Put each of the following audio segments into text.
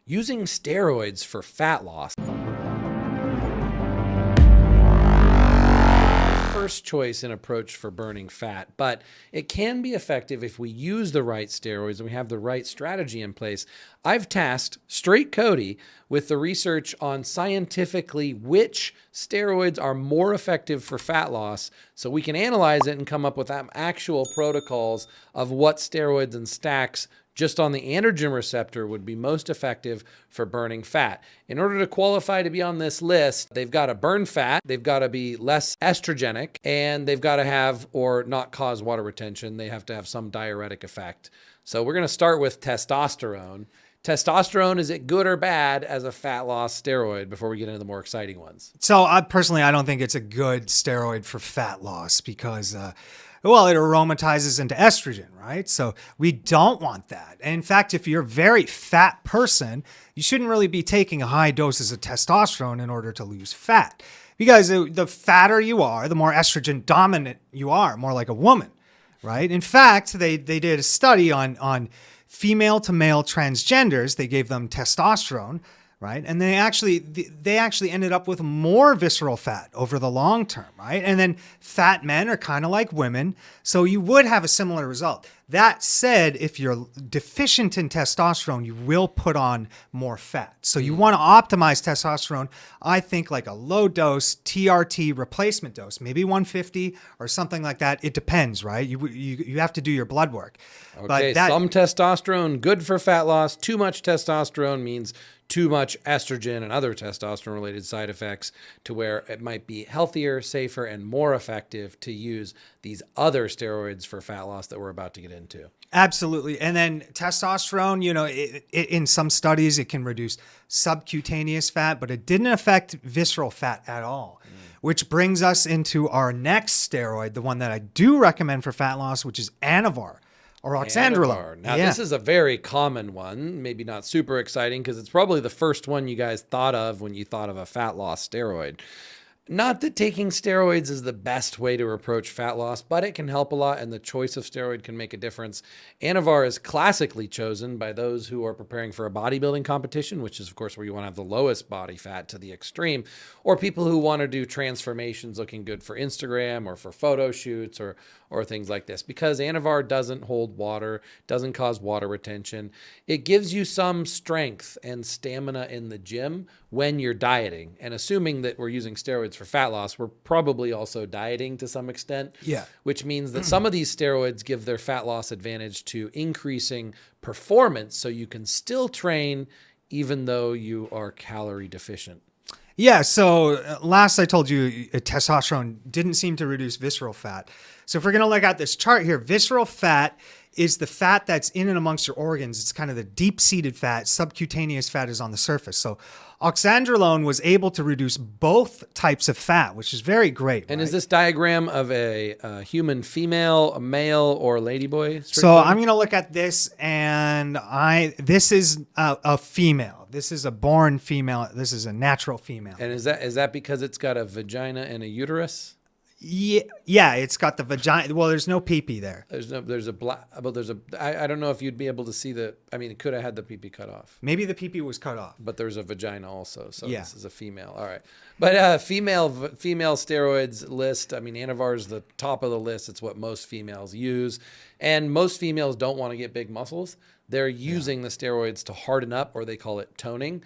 Using steroids for fat loss. First choice and approach for burning fat, but it can be effective if we use the right steroids and we have the right strategy in place. I've tasked Straight Cody with the research on scientifically which steroids are more effective for fat loss, so we can analyze it and come up with actual protocols of what steroids and stacks just on the androgen receptor would be most effective for burning fat. In order to qualify to be on this list, they've got to burn fat, they've got to be less estrogenic, and they've got to have or not cause water retention. They have to have some diuretic effect. So we're going to start with testosterone. Testosterone, is it good or bad as a fat loss steroid before we get into the more exciting ones? So I don't think it's a good steroid for fat loss because well, it aromatizes into estrogen, right? So we don't want that. And in fact, if you're a very fat person, you shouldn't really be taking high doses of testosterone in order to lose fat. Because the fatter you are, the more estrogen dominant you are, more like a woman, right? In fact, they did a study on female to male transgenders. They gave them testosterone, right? And they actually ended up with more visceral fat over the long term, right? And then fat men are kind of like women, so you would have a similar result. That said, if you're deficient in testosterone, you will put on more fat. So you want to optimize testosterone, I think like a low dose TRT replacement dose, maybe 150 or something like that. It depends, right? You have to do your blood work. Okay, some testosterone, good for fat loss. Too much testosterone means too much estrogen and other testosterone-related side effects, to where it might be healthier, safer, and more effective to use these other steroids for fat loss that we're about to get into. Absolutely. And then testosterone, in some studies, it can reduce subcutaneous fat, but it didn't affect visceral fat at all, which brings us into our next steroid, the one that I do recommend for fat loss, which is Anavar. Or oxandrolone. Now, This is a very common one, maybe not super exciting because it's probably the first one you guys thought of when you thought of a fat loss steroid. Not that taking steroids is the best way to approach fat loss, but it can help a lot, and the choice of steroid can make a difference. Anavar is classically chosen by those who are preparing for a bodybuilding competition, which is, of course, where you want to have the lowest body fat to the extreme, or people who want to do transformations looking good for Instagram or for photo shoots or things like this, because Anavar doesn't hold water, doesn't cause water retention. It gives you some strength and stamina in the gym when you're dieting. And assuming that we're using steroids for fat loss, we're probably also dieting to some extent. Yeah. Which means that some of these steroids give their fat loss advantage to increasing performance, so you can still train even though you are calorie deficient. Yeah, so last I told you, testosterone didn't seem to reduce visceral fat. So if we're going to look at this chart here, visceral fat is the fat that's in and amongst your organs. It's kind of the deep-seated fat. Subcutaneous fat is on the surface. So oxandrolone was able to reduce both types of fat, which is very great. And right? is this diagram of a human female, a male, or a ladyboy? So I'm going to look at this, and this is a female. This is a born female. This is a natural female. And is that because it's got a vagina and a uterus? Yeah, it's got the vagina. Well, there's no pee-pee there. I don't know if you'd be able to see it could have had the pee-pee cut off. Maybe the pee-pee was cut off. But there's a vagina also, so yeah. This is a female. All right. But female steroids list, Anavar is the top of the list. It's what most females use. And most females don't want to get big muscles. They're using the steroids to harden up, or they call it toning,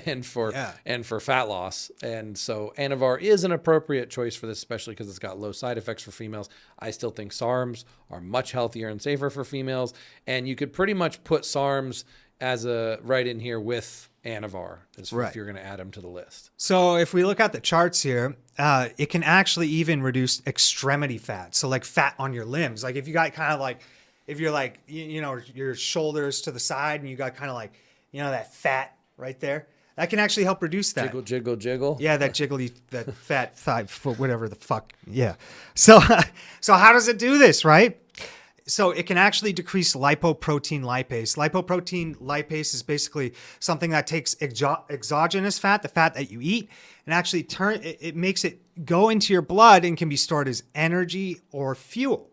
and for fat loss. And so Anavar is an appropriate choice for this, especially because it's got low side effects for females. I still think SARMs are much healthier and safer for females. And you could pretty much put SARMs as right in here with Anavar, if you're going to add them to the list. So if we look at the charts here, it can actually even reduce extremity fat. So like fat on your limbs. Like if you got kind of like, if you're like, your shoulders to the side and you got kind of like, that fat right there, that can actually help reduce that. Jiggle, jiggle, jiggle. Yeah, that jiggly, that fat 5 foot, whatever the fuck. Yeah. So how does it do this, right? So it can actually decrease lipoprotein lipase. Lipoprotein lipase is basically something that takes exogenous fat, the fat that you eat, and actually it makes it go into your blood and can be stored as energy or fuel.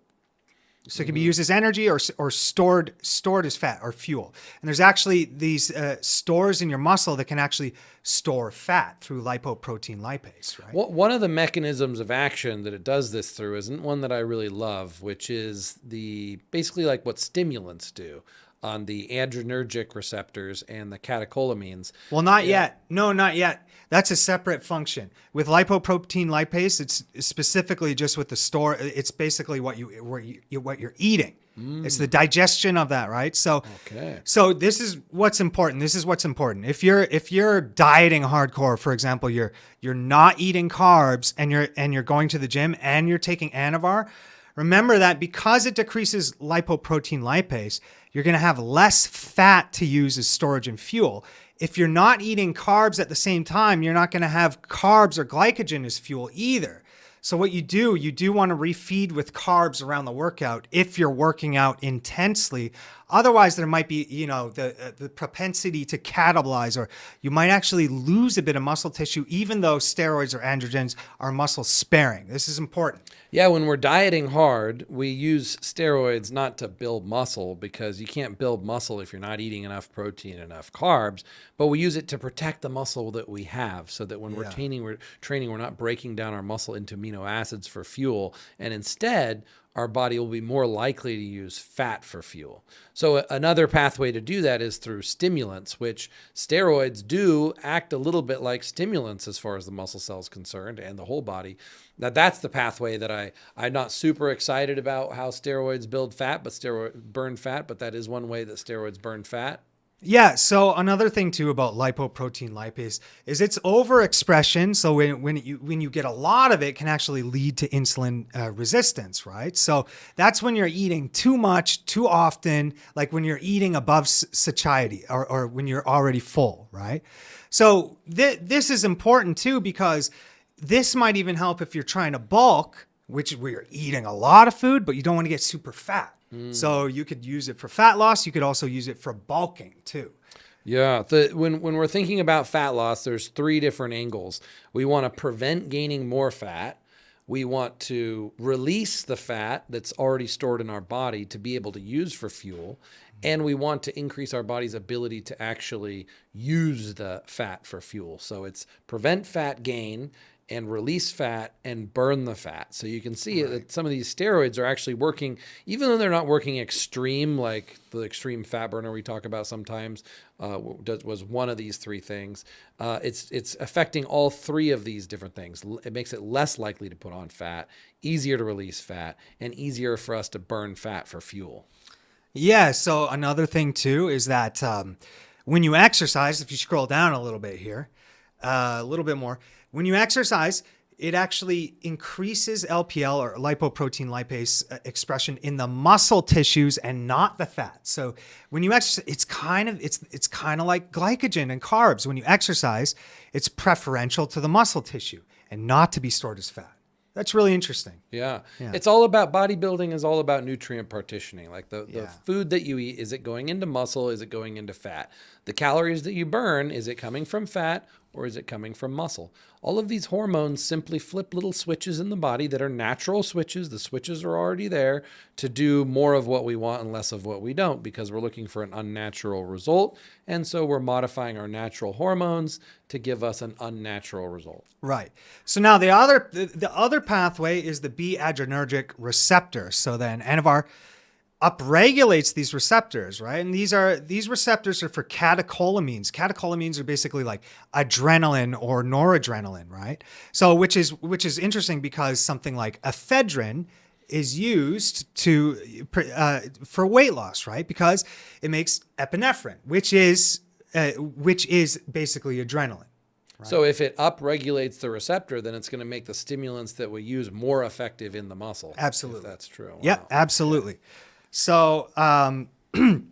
So it can be used as energy or stored as fat or fuel. And there's actually these stores in your muscle that can actually store fat through lipoprotein lipase, right? Well, one of the mechanisms of action that it does this through isn't one that I really love, which is basically like what stimulants do on the adrenergic receptors and the catecholamines. Well, not yet. No, not yet. That's a separate function. With lipoprotein lipase, it's specifically just with the store. It's basically what you're eating. It's the digestion of that, right? So, so this is what's important. This is what's important. If you're dieting hardcore, for example, you're not eating carbs and you're going to the gym and you're taking Anavar, remember that because it decreases lipoprotein lipase, you're going to have less fat to use as storage and fuel. If you're not eating carbs at the same time, you're not going to have carbs or glycogen as fuel either. So what you do want to refeed with carbs around the workout if you're working out intensely. Otherwise, there might be, the propensity to catabolize, or you might actually lose a bit of muscle tissue, even though steroids or androgens are muscle sparing. This is important. Yeah, when we're dieting hard, we use steroids not to build muscle, because you can't build muscle if you're not eating enough protein, enough carbs, but we use it to protect the muscle that we have, so that when we're training, we're not breaking down our muscle into amino acids for fuel, and instead our body will be more likely to use fat for fuel. So another pathway to do that is through stimulants, which steroids do act a little bit like stimulants as far as the muscle cell is concerned and the whole body. Now that's the pathway that I'm not super excited about how steroids build fat, but burn fat, but that is one way that steroids burn fat. Yeah. So another thing too about lipoprotein lipase is its overexpression. So when you get a lot of it, can actually lead to insulin resistance, right? So that's when you're eating too much, too often, like when you're eating above satiety or when you're already full, right? So this is important too, because this might even help if you're trying to bulk, which we're eating a lot of food, but you don't want to get super fat. So you could use it for fat loss. You could also use it for bulking too. Yeah. When we're thinking about fat loss, there's 3 different angles. We want to prevent gaining more fat. We want to release the fat that's already stored in our body to be able to use for fuel. And we want to increase our body's ability to actually use the fat for fuel. So it's prevent fat gain and release fat and burn the fat. So you can see that some of these steroids are actually working, even though they're not working extreme, like the extreme fat burner we talk about sometimes was one of these 3 things. It's affecting all 3 of these different things. It makes it less likely to put on fat, easier to release fat, and easier for us to burn fat for fuel. Yeah. So another thing too is that when you exercise, if you scroll down a little bit here, a little bit more, when you exercise, it actually increases LPL or lipoprotein lipase expression in the muscle tissues and not the fat. So when you exercise, it's kind of like glycogen and carbs. When you exercise, it's preferential to the muscle tissue and not to be stored as fat. That's really interesting. Yeah. It's all about bodybuilding is all about nutrient partitioning. Like the food that you eat, is it going into muscle? Is it going into fat? The calories that you burn, is it coming from fat or is it coming from muscle? All of these hormones simply flip little switches in the body that are natural switches. The switches are already there to do more of what we want and less of what we don't, because we're looking for an unnatural result. And so we're modifying our natural hormones to give us an unnatural result. Right. So now the other pathway is the B-adrenergic receptor. So then Anavar upregulates these receptors, right? And these receptors are for catecholamines. Catecholamines are basically like adrenaline or noradrenaline, right? So which is interesting, because something like ephedrine is used for weight loss, right? Because it makes epinephrine, which is basically adrenaline. Right. So if it upregulates the receptor, then it's going to make the stimulants that we use more effective in the muscle. Absolutely. If that's true. Wow. Yeah, absolutely. So, and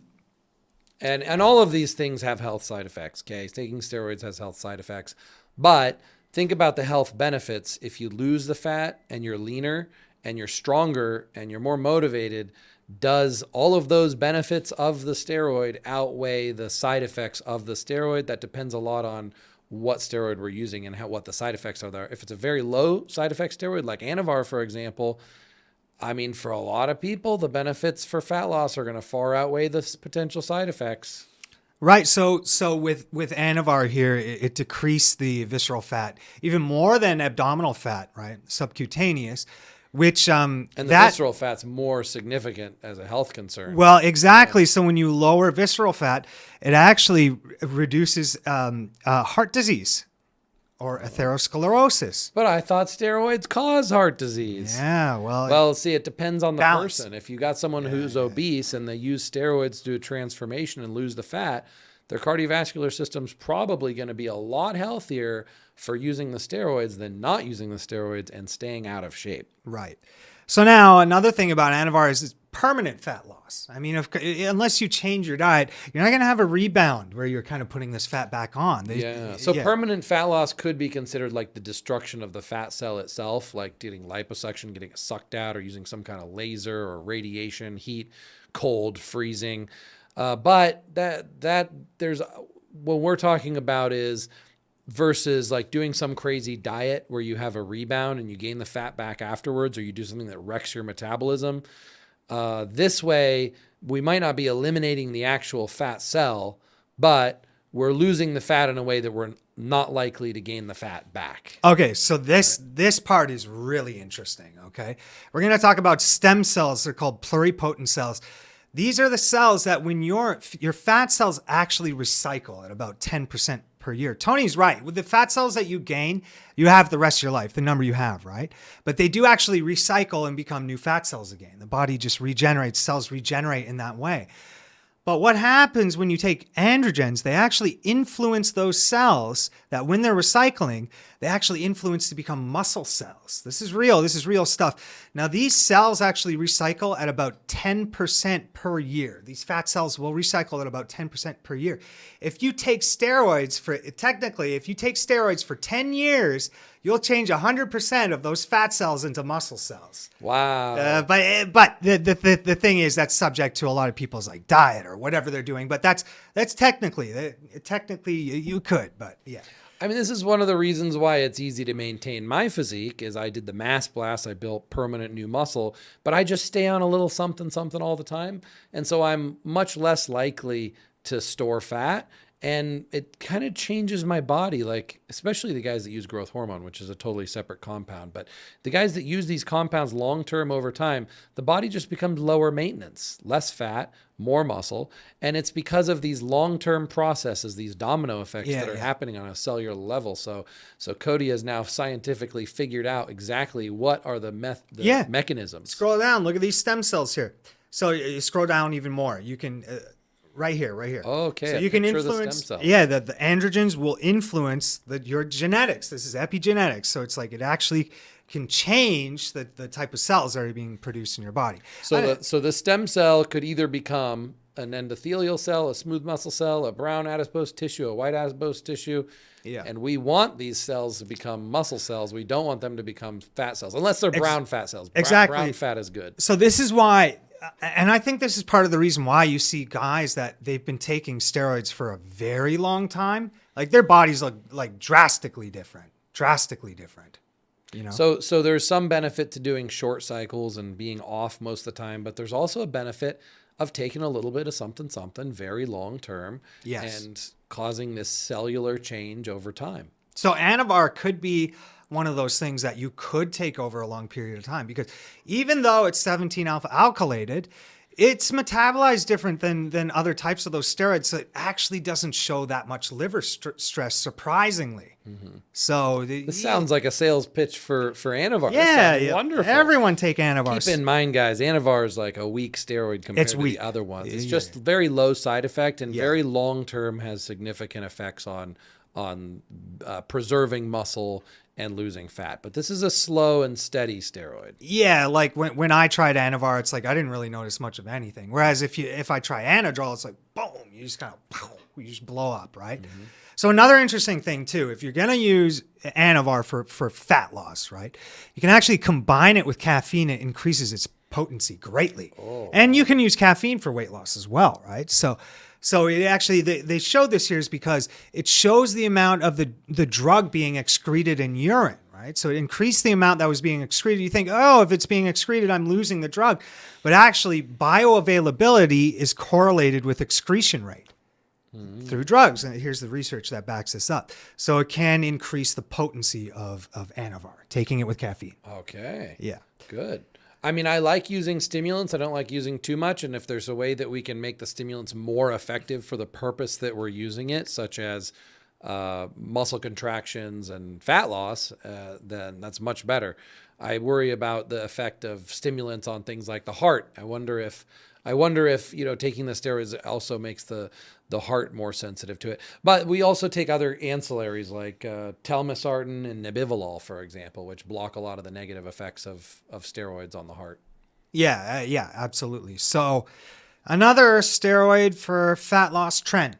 all of these things have health side effects. Okay, taking steroids has health side effects, but think about the health benefits. If you lose the fat and you're leaner and you're stronger and you're more motivated, does all of those benefits of the steroid outweigh the side effects of the steroid? That depends a lot on what steroid we're using and what the side effects are there. If it's a very low side effect steroid like Anavar, for example, I mean, for a lot of people, the benefits for fat loss are going to far outweigh the potential side effects. Right. So with Anavar here, it decreased the visceral fat even more than abdominal fat, right? Subcutaneous, which And the visceral fat's more significant as a health concern. Well, exactly. So when you lower visceral fat, it actually reduces heart disease or atherosclerosis. But I thought steroids cause heart disease. Yeah, Well, see, it depends on the balance. person. If you got someone who's obese and they use steroids to do a transformation and lose the fat, their cardiovascular system's probably going to be a lot healthier for using the steroids than not using the steroids and staying out of shape. Right. So now another thing about Anavar is permanent fat loss. I mean, unless you change your diet, you're not going to have a rebound where you're kind of putting this fat back on. So permanent fat loss could be considered like the destruction of the fat cell itself, like getting liposuction, getting it sucked out, or using some kind of laser or radiation, heat, cold, freezing. But that there's what we're talking about is versus like doing some crazy diet where you have a rebound and you gain the fat back afterwards, or you do something that wrecks your metabolism. This way, we might not be eliminating the actual fat cell, but we're losing the fat in a way that we're not likely to gain the fat back. Okay, so this part is really interesting, okay? We're going to talk about stem cells. They're called pluripotent cells. These are the cells that when your fat cells actually recycle at about 10% per year. Tony's right. With the fat cells that you gain, you have the rest of your life, the number you have, right? But they do actually recycle and become new fat cells again. The body just regenerates, cells regenerate in that way. But what happens when you take androgens, they actually influence those cells that when they're recycling, they actually influence to become muscle cells. This is real. This is real stuff. Now, these cells actually recycle at about 10% per year. These fat cells will recycle at about 10% per year. If you take steroids if you take steroids for 10 years, you'll change 100% of those fat cells into muscle cells. Wow. But the thing is that's subject to a lot of people's like diet or whatever they're doing. But that's technically you could, but yeah. I mean, this is one of the reasons why it's easy to maintain my physique is I did the mass blast. I built permanent new muscle, but I just stay on a little something all the time. And so I'm much less likely to store fat. And it kind of changes my body, like especially the guys that use growth hormone, which is a totally separate compound. But the guys that use these compounds long-term over time, the body just becomes lower maintenance, less fat, more muscle. And it's because of these long-term processes, these domino effects that are happening on a cellular level. So Cody has now scientifically figured out exactly what are the mechanisms. Scroll down. Look at these stem cells here. So you scroll down even more. You can... Right here. Okay. So you can influence. The androgens will influence your genetics. This is epigenetics. So it's like it actually can change the type of cells that are being produced in your body. So the stem cell could either become an endothelial cell, a smooth muscle cell, a brown adipose tissue, a white adipose tissue. Yeah. And we want these cells to become muscle cells. We don't want them to become fat cells, unless they're brown fat cells. Exactly. Brown fat is good. So this is why. And I think this is part of the reason why you see guys that they've been taking steroids for a very long time, like their bodies look like drastically different. You know? So there's some benefit to doing short cycles and being off most of the time, but there's also a benefit of taking a little bit of something very long term and causing this cellular change over time. So Anavar could be one of those things that you could take over a long period of time, because even though it's 17 alpha alkylated, it's metabolized different than other types of those steroids. So it actually doesn't show that much liver stress, surprisingly. Mm-hmm. So this sounds like a sales pitch for Anavar. Yeah, wonderful. Everyone take Anavar. Keep in mind, guys, Anavar is like a weak steroid compared to the other ones. It's just very low side effect and very long term has significant effects on preserving muscle and losing fat. But this is a slow and steady steroid. Yeah, like when I tried Anavar, it's like I didn't really notice much of anything. Whereas if I try Anadrol, it's like boom, you just kind of you just blow up, right? Mm-hmm. So another interesting thing too, if you're gonna use Anavar for fat loss, right, you can actually combine it with caffeine. It increases its potency greatly, and you can use caffeine for weight loss as well, right? So it actually, they showed this here is because it shows the amount of the drug being excreted in urine, right? So it increased the amount that was being excreted. You think, oh, if it's being excreted, I'm losing the drug. But actually, bioavailability is correlated with excretion rate through drugs. And here's the research that backs this up. So it can increase the potency of Anavar, taking it with caffeine. Okay. Yeah. Good. I mean, I like using stimulants. I don't like using too much. And if there's a way that we can make the stimulants more effective for the purpose that we're using it, such as muscle contractions and fat loss, then that's much better. I worry about the effect of stimulants on things like the heart. I wonder if taking the steroids also makes the heart more sensitive to it. But we also take other ancillaries like telmisartan and nebivolol, for example, which block a lot of the negative effects of steroids on the heart. Yeah, yeah, absolutely. So another steroid for fat loss, tren.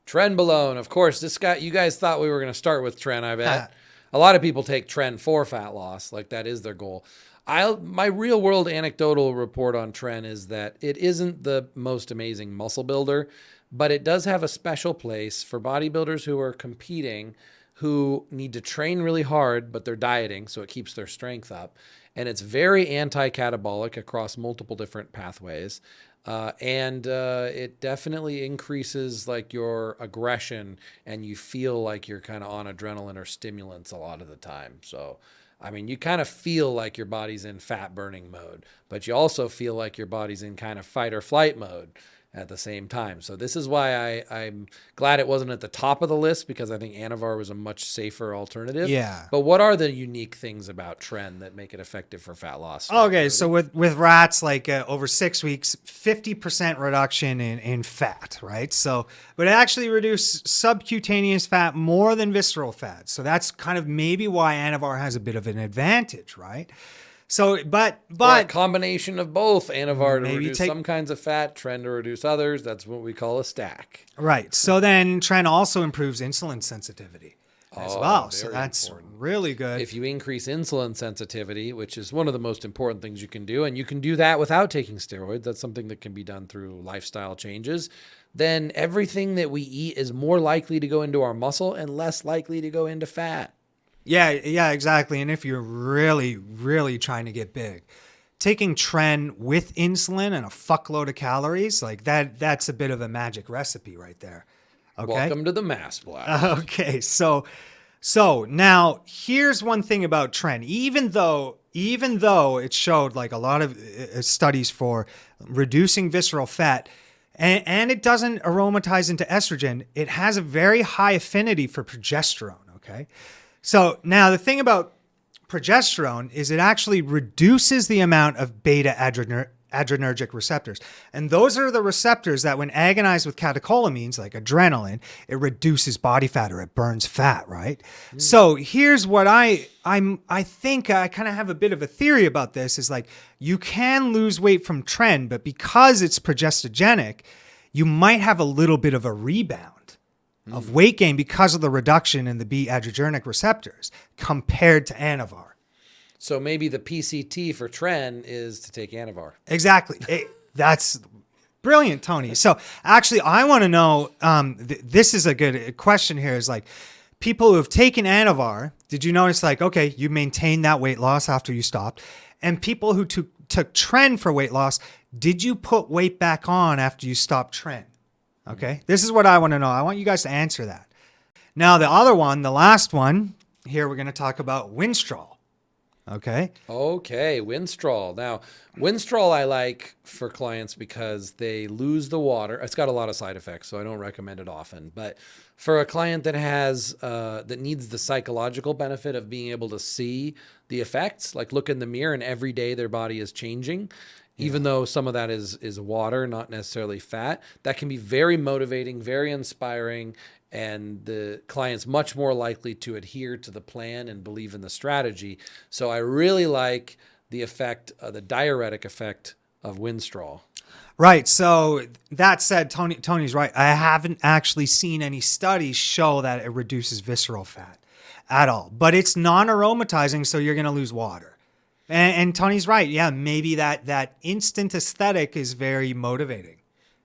Trenbolone, of course. You guys thought we were going to start with tren, I bet. A lot of people take tren for fat loss, like that is their goal. My real world anecdotal report on tren is that it isn't the most amazing muscle builder, but it does have a special place for bodybuilders who are competing, who need to train really hard, but they're dieting, so it keeps their strength up. And it's very anti-catabolic across multiple different pathways. And it definitely increases like your aggression, and you feel like you're kind of on adrenaline or stimulants a lot of the time. So, I mean, you kind of feel like your body's in fat burning mode, but you also feel like your body's in kind of fight or flight mode at the same time. So this is why I'm glad it wasn't at the top of the list, because I think Anavar was a much safer alternative. Yeah. But what are the unique things about tren that make it effective for fat loss? Okay, so with rats, like over 6 weeks, 50% reduction in fat, right? So, but it actually reduced subcutaneous fat more than visceral fat. So that's kind of maybe why Anavar has a bit of an advantage, right? So, but or a combination of both, Anavar to maybe reduce some kinds of fat, tren to reduce others. That's what we call a stack. Right. So then tren also improves insulin sensitivity as well. So that's important. Really good. If you increase insulin sensitivity, which is one of the most important things you can do, and you can do that without taking steroids, that's something that can be done through lifestyle changes, then everything that we eat is more likely to go into our muscle and less likely to go into fat. Yeah, exactly. And if you're really, really trying to get big, taking tren with insulin and a fuckload of calories, like that's a bit of a magic recipe right there. Okay. Welcome to the mass blast. Okay. So now here's one thing about tren. Even though it showed like a lot of studies for reducing visceral fat, and it doesn't aromatize into estrogen, it has a very high affinity for progesterone. Okay. So now the thing about progesterone is it actually reduces the amount of beta adrenergic receptors. And those are the receptors that when agonized with catecholamines, like adrenaline, it reduces body fat or it burns fat, right? So here's what I think I kind of have a bit of a theory about this is like you can lose weight from tren, but because it's progestogenic, you might have a little bit of a rebound of weight gain because of the reduction in the B adrenergic receptors compared to Anavar. So maybe the PCT for tren is to take Anavar. Exactly. That's brilliant, Tony. So actually, I want to know, this is a good question here, is like people who have taken Anavar, did you notice like, okay, you maintained that weight loss after you stopped? And people who took tren for weight loss, did you put weight back on after you stopped tren? Okay, this is what I want to know. I want you guys to answer that. Now, the other one, the last one, here we're going to talk about Winstrol. Okay, Winstrol. Now, Winstrol I like for clients because they lose the water. It's got a lot of side effects, so I don't recommend it often. But for a client that has that needs the psychological benefit of being able to see the effects, like look in the mirror and every day their body is changing, even though some of that is water, not necessarily fat, that can be very motivating, very inspiring, and the client's much more likely to adhere to the plan and believe in the strategy. So I really like the effect, the diuretic effect of Winstrol. Right. So that said, Tony's right. I haven't actually seen any studies show that it reduces visceral fat at all, but it's non-aromatizing, so you're going to lose water. And Tony's right. Yeah, maybe that instant aesthetic is very motivating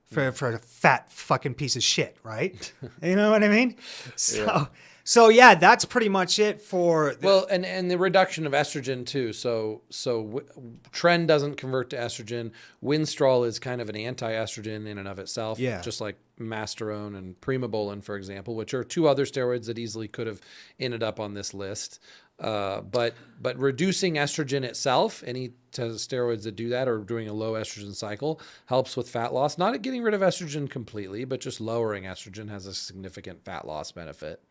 for a fat fucking piece of shit, right? You know what I mean? So So yeah, that's pretty much it for. Well, and the reduction of estrogen too. Tren doesn't convert to estrogen. Winstrol is kind of an anti-estrogen in and of itself, Yeah. just like Masterone and Primobolan, for example, which are two other steroids that easily could have ended up on this list. But reducing estrogen itself, any steroids that do that or doing a low estrogen cycle helps with fat loss. Not at getting rid of estrogen completely, but just lowering estrogen has a significant fat loss benefit.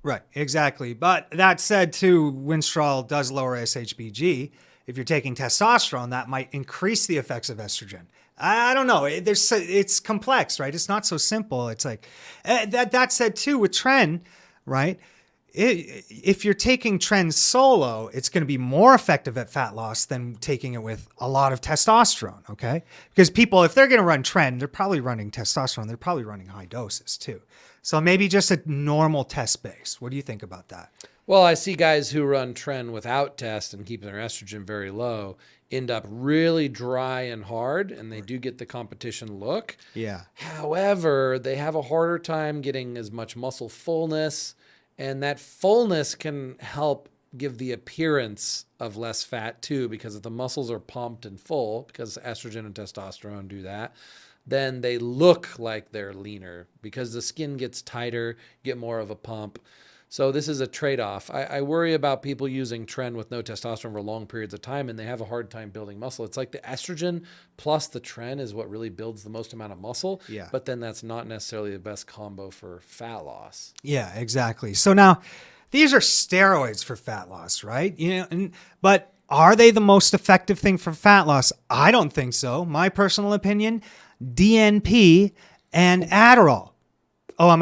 Right, exactly. But that said, too, Winstrol does lower SHBG. If you're taking testosterone, that might increase the effects of estrogen. I don't know. It's complex, right? It's not so simple. It's like that said, too, with Tren, right? If you're taking Tren solo, it's going to be more effective at fat loss than taking it with a lot of testosterone, okay? Because people, if they're going to run Tren, they're probably running testosterone. They're probably running high doses, too. So maybe just a normal test base. What do you think about that? Well, I see guys who run Tren without test and keep their estrogen very low end up really dry and hard, and they do get the competition look. Yeah. However, they have a harder time getting as much muscle fullness, and that fullness can help give the appearance of less fat too, because if the muscles are pumped and full, because estrogen and testosterone do that, then they look like they're leaner because the skin gets tighter, get more of a pump. So this is a trade-off. I worry about people using Tren with no testosterone for long periods of time, and they have a hard time building muscle. It's like the estrogen plus the Tren is what really builds the most amount of muscle. Yeah. But then that's not necessarily the best combo for fat loss. Yeah, exactly. So now these are steroids for fat loss, right? But are they the most effective thing for fat loss? I don't think so. My personal opinion, DNP and Adderall. Oh,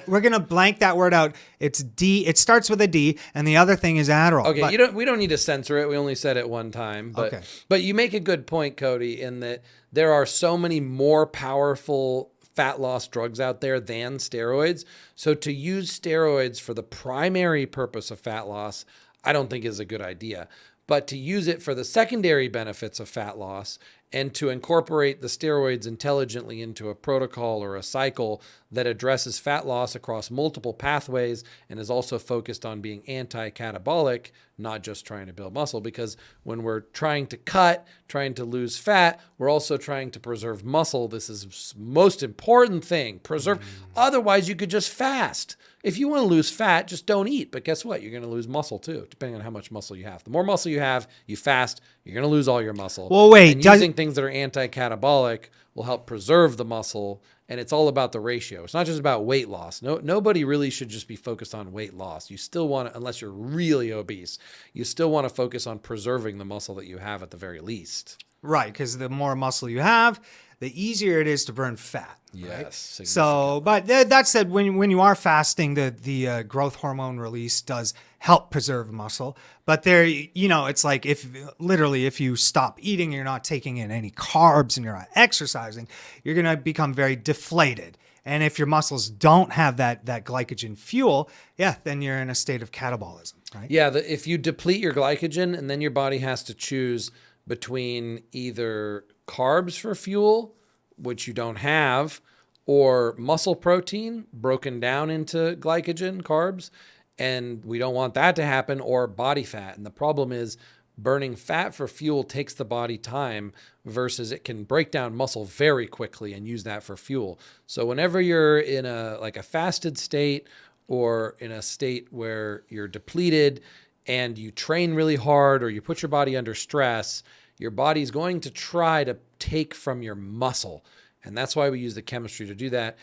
we're gonna blank that word out. It's D. It starts with a D, and the other thing is Adderall. Okay, we don't need to censor it. We only said it one time. But, okay. But you make a good point, Cody, in that there are so many more powerful fat loss drugs out there than steroids. So to use steroids for the primary purpose of fat loss, I don't think is a good idea. But to use it for the secondary benefits of fat loss and to incorporate the steroids intelligently into a protocol or a cycle that addresses fat loss across multiple pathways and is also focused on being anti-catabolic, not just trying to build muscle. Because when we're trying to cut, trying to lose fat, we're also trying to preserve muscle. This is the most important thing. Preserve. Otherwise, you could just fast. If you want to lose fat, just don't eat. But guess what? You're going to lose muscle too, depending on how much muscle you have. The more muscle you have, you fast, you're going to lose all your muscle. Well, wait. And using things that are anti-catabolic will help preserve the muscle. And it's all about the ratio. It's not just about weight loss. Nobody really should just be focused on weight loss. You still want to, unless you're really obese, you still want to focus on preserving the muscle that you have at the very least. Right, because the more muscle you have, the easier it is to burn fat. Right? Yes. So, but that said, when you are fasting, the growth hormone release does help preserve muscle. But it's like if you stop eating, you're not taking in any carbs and you're not exercising, you're going to become very deflated. And if your muscles don't have that glycogen fuel, then you're in a state of catabolism, right? Yeah, if you deplete your glycogen and then your body has to choose between either carbs for fuel, which you don't have, or muscle protein broken down into glycogen, carbs, and we don't want that to happen, or body fat. And the problem is burning fat for fuel takes the body time versus it can break down muscle very quickly and use that for fuel. So whenever you're in a fasted state or in a state where you're depleted and you train really hard or you put your body under stress, your body's going to try to take from your muscle. And that's why we use the chemistry to do that.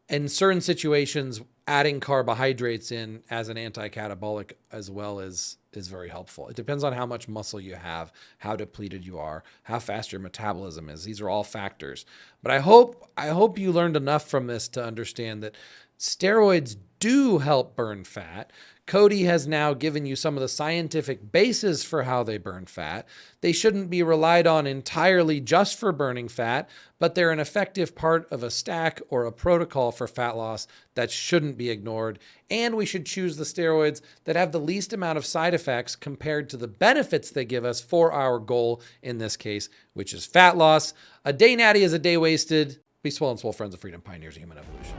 In certain situations, adding carbohydrates in as an anti-catabolic as well is very helpful. It depends on how much muscle you have, how depleted you are, how fast your metabolism is. These are all factors. But I hope you learned enough from this to understand that steroids do help burn fat. Cody has now given you some of the scientific basis for how they burn fat. They shouldn't be relied on entirely just for burning fat, but they're an effective part of a stack or a protocol for fat loss that shouldn't be ignored. And we should choose the steroids that have the least amount of side effects compared to the benefits they give us for our goal in this case, which is fat loss. A day natty is a day wasted. Be swell and swole, friends of freedom, pioneers of human evolution.